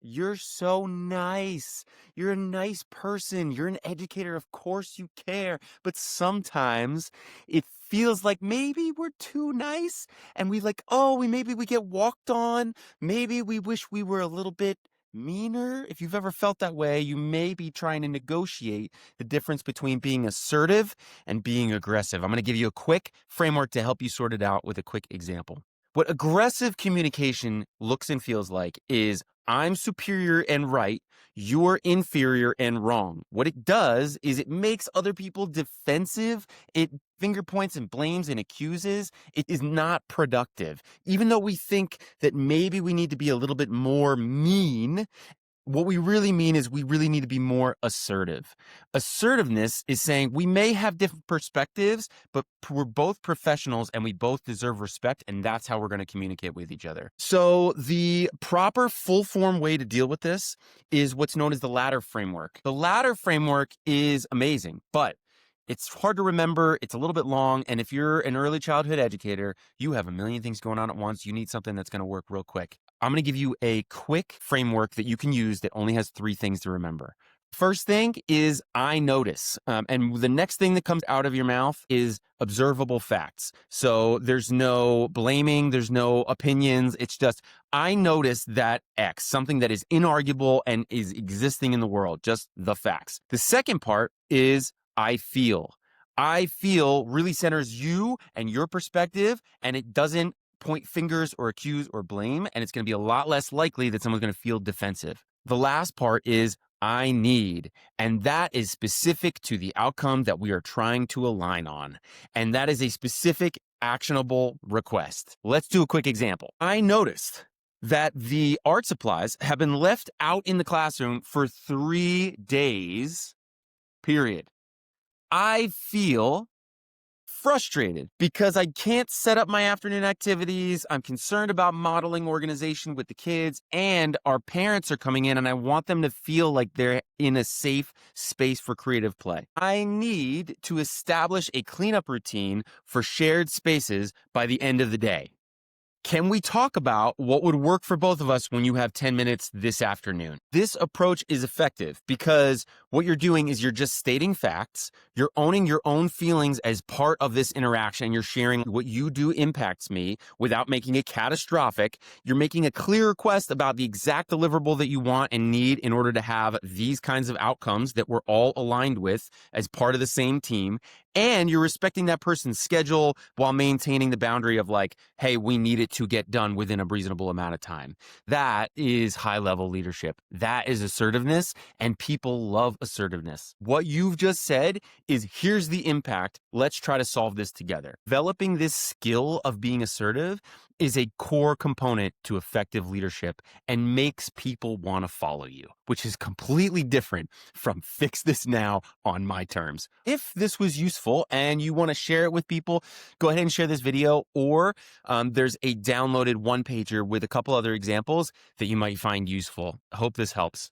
You're so nice. You're a nice person. You're an educator. Of course you care. But sometimes it feels like maybe we're too nice and maybe we get walked on. Maybe we wish we were a little bit meaner. If you've ever felt that way, you may be trying to negotiate the difference between being assertive and being aggressive. I'm going to give you a quick framework to help you sort it out with a quick example. What aggressive communication looks and feels like is I'm superior and right, you're inferior and wrong. What it does is it makes other people defensive. It finger points and blames and accuses. It is not productive. Even though we think that maybe we need to be a little bit more mean, what we really mean is we really need to be more assertive. Assertiveness is saying we may have different perspectives, but we're both professionals and we both deserve respect, and that's how we're going to communicate with each other. So the proper full form way to deal with this is what's known as the ladder framework. The ladder framework is amazing, but it's hard to remember. It's a little bit long. And if you're an early childhood educator, you have a million things going on at once. You need something that's going to work real quick. I'm going to give you a quick framework that you can use that only has 3 things to remember. First thing is I notice. And the next thing that comes out of your mouth is observable facts. So there's no blaming. There's no opinions. It's just, I notice that X, something that is inarguable and is existing in the world, just the facts. The second part is I feel. I feel really centers you and your perspective, and it doesn't point fingers or accuse or blame, and it's going to be a lot less likely that someone's going to feel defensive. The last part is I need, and that is specific to the outcome that we are trying to align on, and that is a specific actionable request. Let's do a quick example. I noticed that the art supplies have been left out in the classroom for 3 days, period. I feel frustrated because I can't set up my afternoon activities. I'm concerned about modeling organization with the kids, and our parents are coming in, and I want them to feel like they're in a safe space for creative play. I need to establish a cleanup routine for shared spaces by the end of the day. Can we talk about what would work for both of us when you have 10 minutes this afternoon? This approach is effective because what you're doing is you're just stating facts. You're owning your own feelings as part of this interaction. You're sharing what you do impacts me without making it catastrophic. You're making a clear request about the exact deliverable that you want and need in order to have these kinds of outcomes that we're all aligned with as part of the same team. And you're respecting that person's schedule while maintaining the boundary of like, hey, we need it to get done within a reasonable amount of time. That is high-level leadership. That is assertiveness, and people love assertiveness. What you've just said is, here's the impact. Let's try to solve this together. Developing this skill of being assertive is a core component to effective leadership and makes people want to follow you, which is completely different from fix this now on my terms. If this was useful and you want to share it with people, go ahead and share this video, or there's a downloaded one-pager with a couple other examples that you might find useful. I hope this helps.